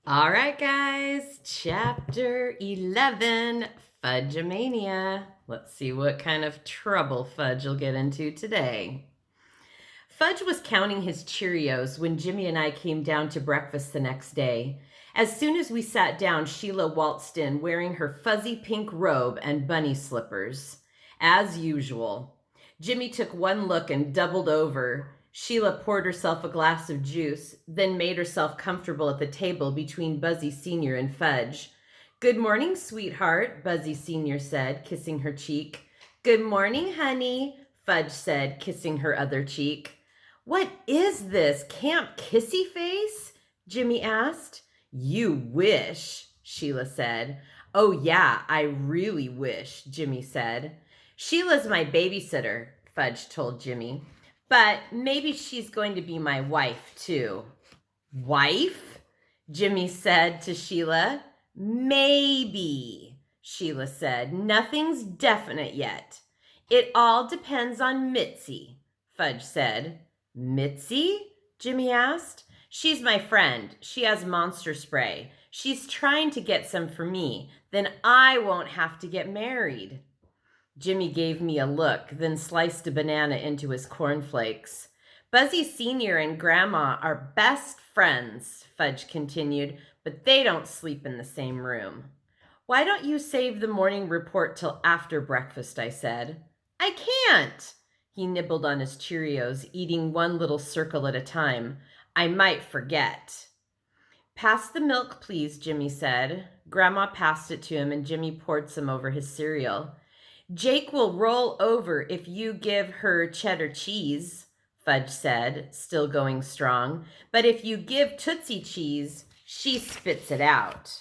All right, guys, chapter 11, Fudge-A-Mania. Let's see what kind of trouble Fudge will get into today. Fudge was counting his Cheerios when Jimmy and I came down to breakfast the next day. As soon as we sat down, Sheila waltzed in wearing her fuzzy pink robe and bunny slippers. As usual. Jimmy took one look and doubled over. Sheila poured herself a glass of juice, then made herself comfortable at the table between Buzzy Sr. and Fudge. "Good morning, sweetheart," Buzzy Sr. said, kissing her cheek. "Good morning, honey," Fudge said, kissing her other cheek. "What is this, Camp Kissy Face?" Jimmy asked. "You wish," Sheila said. "Oh yeah, I really wish," Jimmy said. "Sheila's my babysitter," Fudge told Jimmy. "But maybe she's going to be my wife, too." "Wife?" Jimmy said to Sheila. "Maybe," Sheila said. "Nothing's definite yet. It all depends on Mitzi," Fudge said. "Mitzi?" Jimmy asked. "She's my friend. She has monster spray. She's trying to get some for me. Then I won't have to get married." Jimmy gave me a look, then sliced a banana into his cornflakes. "Buzzy Sr. and Grandma are best friends," Fudge continued, "but they don't sleep in the same room." "Why don't you save the morning report till after breakfast?" I said. "I can't." He nibbled on his Cheerios, eating one little circle at a time. "I might forget." "Pass the milk, please," Jimmy said. Grandma passed it to him, and Jimmy poured some over his cereal. "Jake will roll over if you give her cheddar cheese," Fudge said, still going strong. "But if you give Tootsie cheese, she spits it out."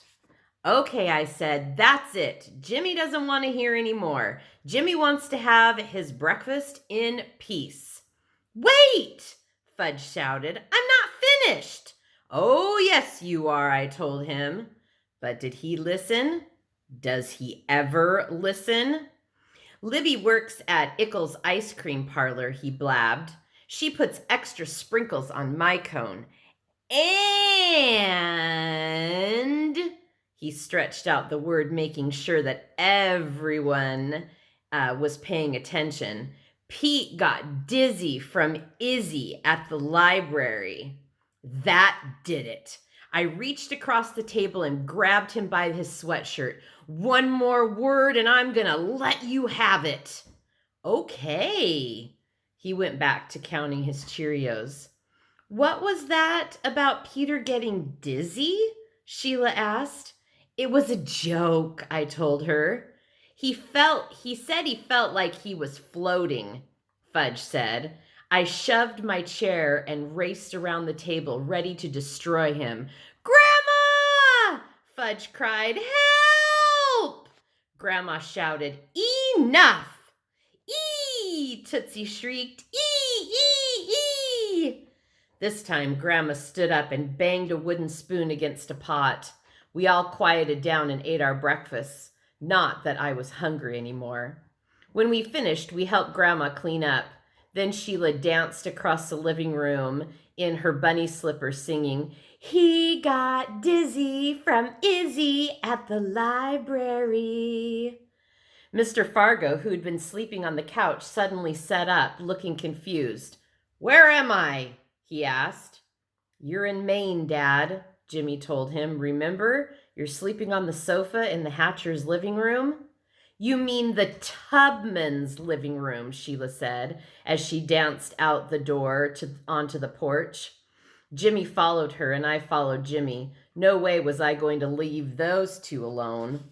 "Okay," I said, "that's it. Jimmy doesn't want to hear any more. Jimmy wants to have his breakfast in peace." "Wait!" Fudge shouted. "I'm not finished." "Oh, yes, you are," I told him. But did he listen? Does he ever listen? "Libby works at Ickles Ice Cream Parlor," he blabbed. "She puts extra sprinkles on my cone. And," he stretched out the word, making sure that everyone was paying attention, "Pete got dizzy from Izzy at the library." That did it. I reached across the table and grabbed him by his sweatshirt. "One more word and I'm gonna let you have it." "Okay." He went back to counting his Cheerios. "What was that about Peter getting dizzy?" Sheila asked. "It was a joke," I told her. He said he felt like he was floating," Fudge said. I shoved my chair and raced around the table, ready to destroy him. "Grandma!" Fudge cried. "Help!" Grandma shouted. "Enough!" "Ee!" Tootsie shrieked. "Ee, ee, ee!" This time, Grandma stood up and banged a wooden spoon against a pot. We all quieted down and ate our breakfasts. Not that I was hungry anymore. When we finished, we helped Grandma clean up. Then Sheila danced across the living room in her bunny slippers, singing, "He got dizzy from Izzy at the library." Mr. Fargo, who'd been sleeping on the couch, suddenly sat up, looking confused. "Where am I?" he asked. "You're in Maine, Dad," Jimmy told him. "Remember, you're sleeping on the sofa in the Hatchers' living room?" "You mean the Tubmans' living room," Sheila said, as she danced out the door onto the porch. Jimmy followed her, and I followed Jimmy. No way was I going to leave those two alone.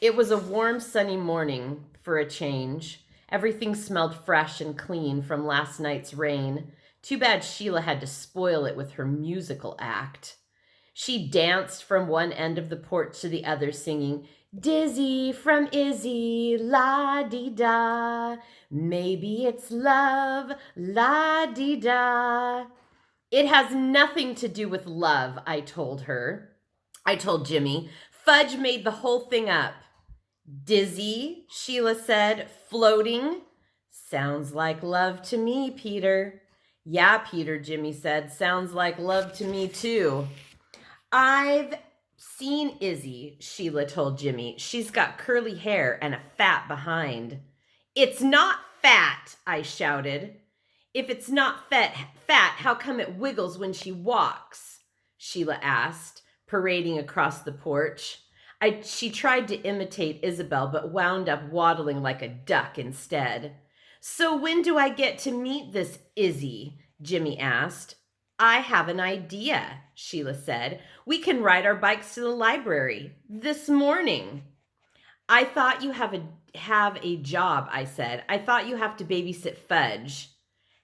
It was a warm, sunny morning, for a change. Everything smelled fresh and clean from last night's rain. Too bad Sheila had to spoil it with her musical act. She danced from one end of the porch to the other, singing, "Dizzy from Izzy, la-dee-da. Maybe it's love, la-dee-da." "It has nothing to do with love," I told Jimmy. "Fudge made the whole thing up." "Dizzy," Sheila said, "floating." "Sounds like love to me, Peter." "Yeah, Peter," Jimmy said, "sounds like love to me too." I've seen Izzy, Sheila told Jimmy. She's got curly hair and a fat behind. It's not fat, I shouted. If it's not fat, how come it wiggles when she walks? Sheila asked, parading across the porch. She tried to imitate Isabel, but wound up waddling like a duck instead. So when do I get to meet this Izzy? Jimmy asked. I have an idea, Sheila said. We can ride our bikes to the library this morning. I thought you have a job, I said. I thought you have to babysit Fudge.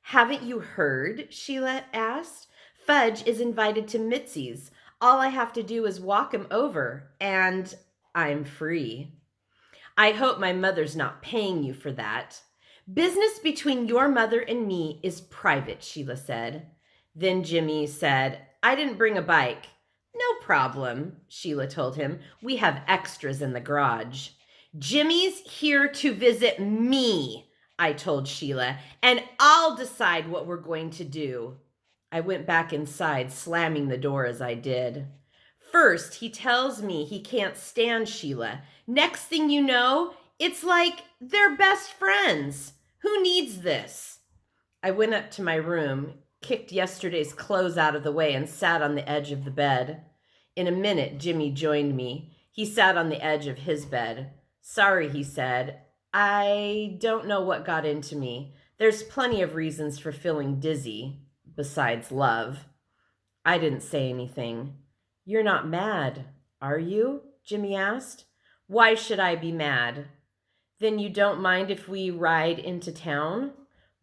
Haven't you heard? Sheila asked. Fudge is invited to Mitzi's. All I have to do is walk him over, and I'm free. I hope my mother's not paying you for that. Business between your mother and me is private, Sheila said. Then Jimmy said, I didn't bring a bike. No problem, Sheila told him. We have extras in the garage. Jimmy's here to visit me, I told Sheila, and I'll decide what we're going to do. I went back inside, slamming the door as I did. First, he tells me he can't stand Sheila. Next thing you know, it's like they're best friends. Who needs this? I went up to my room, kicked yesterday's clothes out of the way, and sat on the edge of the bed. In a minute, Jimmy joined me. He sat on the edge of his bed. Sorry, he said. I don't know what got into me. There's plenty of reasons for feeling dizzy, besides love. I didn't say anything. You're not mad, are you? Jimmy asked. Why should I be mad? Then you don't mind if we ride into town?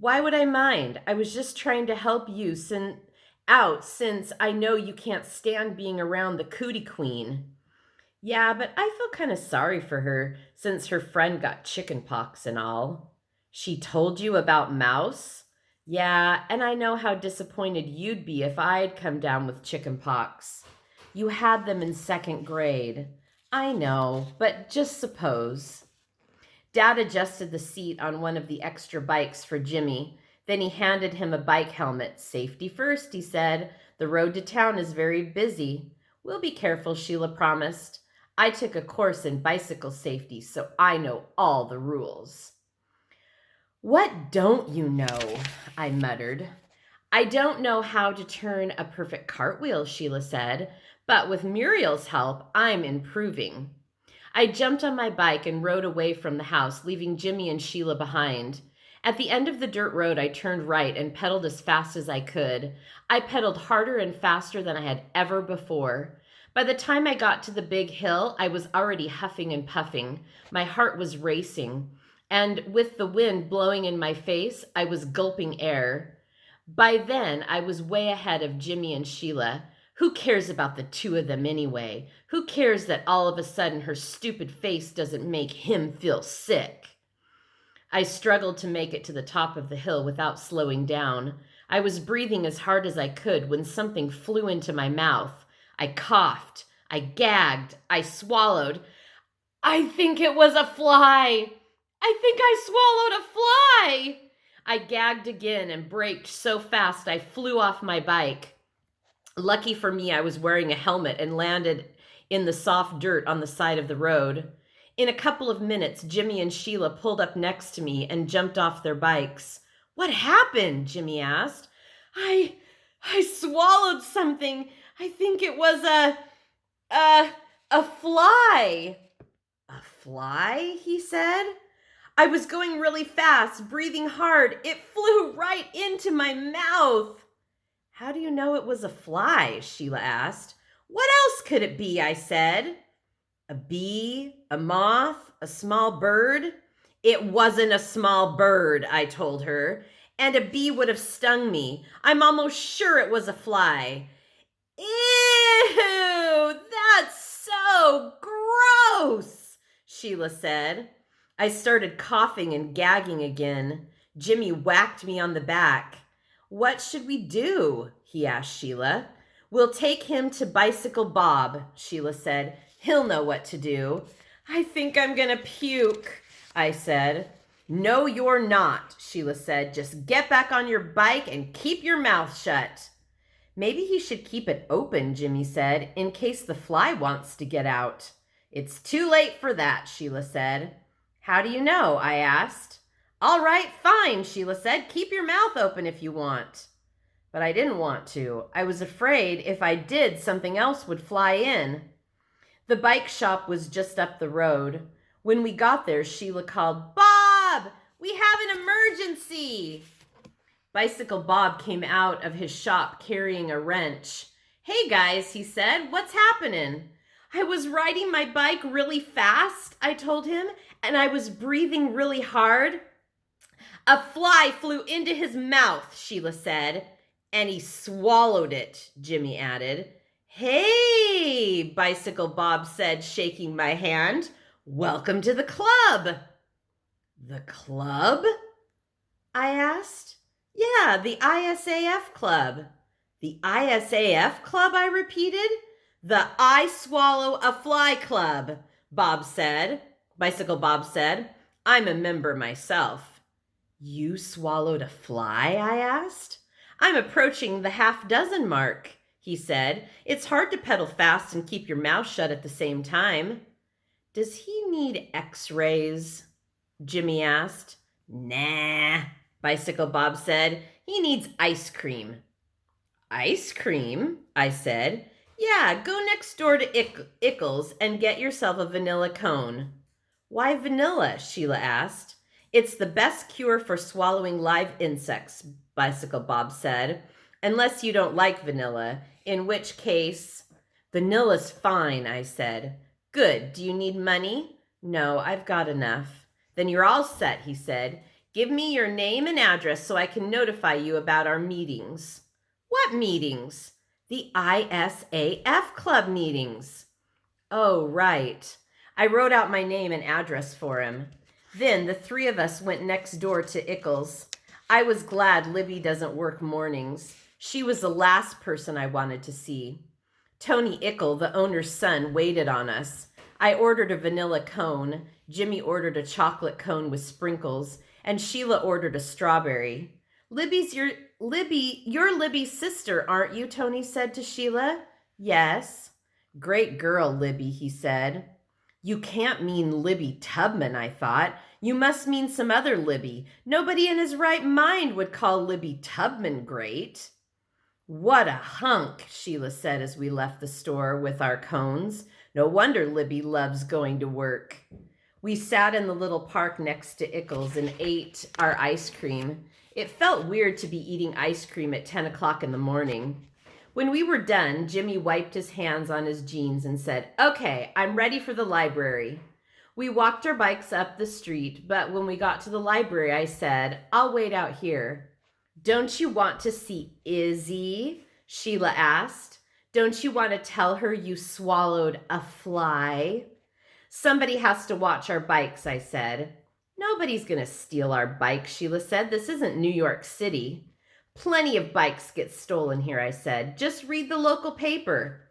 Why would I mind? I was just trying to help you since I know you can't stand being around the cootie queen. Yeah, but I feel kind of sorry for her since her friend got chicken pox and all. She told you about Mouse? Yeah, and I know how disappointed you'd be if I'd come down with chicken pox. You had them in 2nd grade. I know, but just suppose. Dad adjusted the seat on one of the extra bikes for Jimmy. Then he handed him a bike helmet. Safety first, he said. The road to town is very busy. We'll be careful, Sheila promised. I took a course in bicycle safety, so I know all the rules. What don't you know? I muttered. I don't know how to turn a perfect cartwheel, Sheila said, but with Muriel's help, I'm improving. I jumped on my bike and rode away from the house, leaving Jimmy and Sheila behind. At the end of the dirt road, I turned right and pedaled as fast as I could. I pedaled harder and faster than I had ever before. By the time I got to the big hill, I was already huffing and puffing. My heart was racing, and with the wind blowing in my face, I was gulping air. By then, I was way ahead of Jimmy and Sheila. Who cares about the two of them anyway? Who cares that all of a sudden her stupid face doesn't make him feel sick? I struggled to make it to the top of the hill without slowing down. I was breathing as hard as I could when something flew into my mouth. I coughed. I gagged. I swallowed. I think it was a fly. I think I swallowed a fly. I gagged again and braked so fast I flew off my bike. Lucky for me, I was wearing a helmet and landed in the soft dirt on the side of the road. In a couple of minutes, Jimmy and Sheila pulled up next to me and jumped off their bikes. What happened? Jimmy asked. I swallowed something. I think it was a fly. A fly? He said. I was going really fast, breathing hard. It flew right into my mouth. How do you know it was a fly? Sheila asked. What else could it be? I said. A bee, a moth, a small bird? It wasn't a small bird, I told her, and a bee would have stung me. I'm almost sure it was a fly. Ew, that's so gross, Sheila said. I started coughing and gagging again. Jimmy whacked me on the back. What should we do? He asked Sheila. We'll take him to Bicycle Bob, Sheila said. He'll know what to do. I think I'm gonna puke, I said. No, you're not, Sheila said. Just get back on your bike and keep your mouth shut. Maybe he should keep it open, Jimmy said, in case the fly wants to get out. It's too late for that, Sheila said. How do you know? I asked. All right, fine, Sheila said. Keep your mouth open if you want. But I didn't want to. I was afraid if I did, something else would fly in. The bike shop was just up the road. When we got there, Sheila called, Bob, we have an emergency. Bicycle Bob came out of his shop carrying a wrench. Hey guys, he said, what's happening? I was riding my bike really fast, I told him, and I was breathing really hard. A fly flew into his mouth, Sheila said, and he swallowed it, Jimmy added. Hey, Bicycle Bob said, shaking my hand. Welcome to the club. The club? I asked. Yeah, the ISAF club. The ISAF club, I repeated. The I Swallow a Fly club, Bicycle Bob said. I'm a member myself. You swallowed a fly, I asked. I'm approaching the half-dozen mark, he said. It's hard to pedal fast and keep your mouth shut at the same time. Does he need x-rays? Jimmy asked. Nah, Bicycle Bob said. He needs ice cream. Ice cream? I said. Yeah, go next door to Ickles and get yourself a vanilla cone. Why vanilla? Sheila asked. It's the best cure for swallowing live insects, Bicycle Bob said. Unless you don't like vanilla, in which case... Vanilla's fine, I said. Good. Do you need money? No, I've got enough. Then you're all set, he said. Give me your name and address so I can notify you about our meetings. What meetings? The ISAF club meetings. Oh, right. I wrote out my name and address for him. Then the three of us went next door to Ickles. I was glad Libby doesn't work mornings. She was the last person I wanted to see. Tony Ickle, the owner's son, waited on us. I ordered a vanilla cone. Jimmy ordered a chocolate cone with sprinkles, and Sheila ordered a strawberry. You're Libby's sister, aren't you? Tony said to Sheila. Yes. Great girl, Libby, he said. You can't mean Libby Tubman, I thought. You must mean some other Libby. Nobody in his right mind would call Libby Tubman great. What a hunk, Sheila said as we left the store with our cones. No wonder Libby loves going to work. We sat in the little park next to Ickles and ate our ice cream. It felt weird to be eating ice cream at 10 o'clock in the morning. When we were done, Jimmy wiped his hands on his jeans and said, Okay, I'm ready for the library. We walked our bikes up the street, but when we got to the library, I said, I'll wait out here. Don't you want to see Izzy? Sheila asked. Don't you want to tell her you swallowed a fly? Somebody has to watch our bikes, I said. Nobody's going to steal our bikes, Sheila said. This isn't New York City. Plenty of bikes get stolen here, I said. Just read the local paper.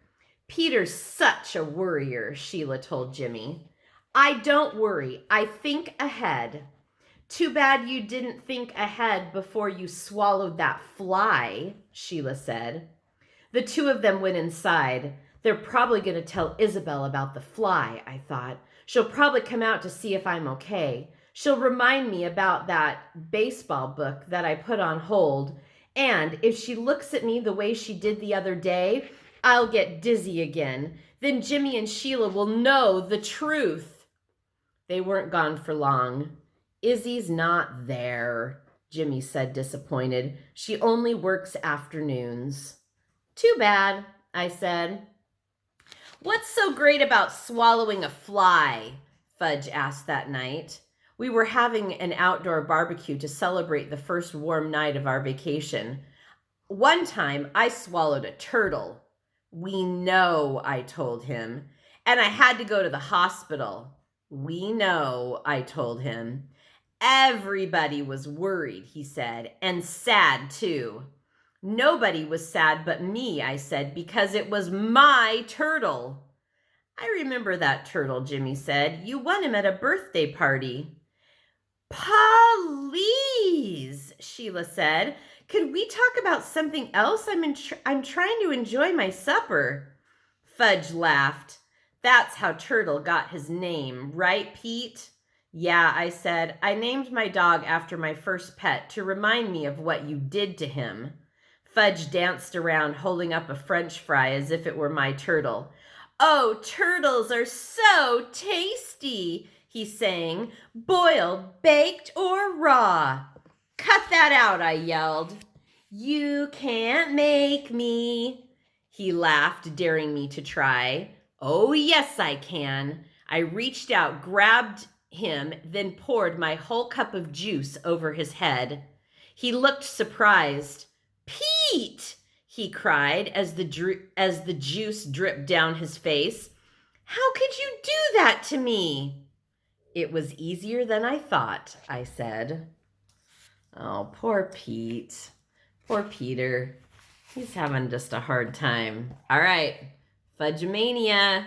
Peter's such a worrier, Sheila told Jimmy. I don't worry. I think ahead. Too bad you didn't think ahead before you swallowed that fly, Sheila said. The two of them went inside. They're probably going to tell Isabel about the fly, I thought. She'll probably come out to see if I'm okay. She'll remind me about that baseball book that I put on hold. And if she looks at me the way she did the other day, I'll get dizzy again. Then Jimmy and Sheila will know the truth. They weren't gone for long. Izzy's not there, Jimmy said, disappointed. She only works afternoons. Too bad, I said. What's so great about swallowing a fly? Fudge asked that night. We were having an outdoor barbecue to celebrate the first warm night of our vacation. One time, I swallowed a turtle. We know, I told him. And I had to go to the hospital. We know, I told him. Everybody was worried, he said, and sad too. Nobody was sad but me, I said, because it was my turtle. I remember that turtle, Jimmy said. You won him at a birthday party. Please, Sheila said. Could we talk about something else? I'm trying to enjoy my supper. Fudge laughed. That's how Turtle got his name, right, Pete? Yeah, I said. I named my dog after my first pet to remind me of what you did to him. Fudge danced around, holding up a French fry as if it were my turtle. Oh, turtles are so tasty, he sang. Boiled, baked, or raw. Cut that out, I yelled. You can't make me. He laughed, daring me to try. Oh, yes, I can. I reached out, grabbed him, then poured my whole cup of juice over his head. He looked surprised. Pete, he cried as the juice dripped down his face. How could you do that to me? It was easier than I thought, I said. Oh, poor Pete. Poor Peter. He's having just a hard time. All right, Fudge-A-Mania.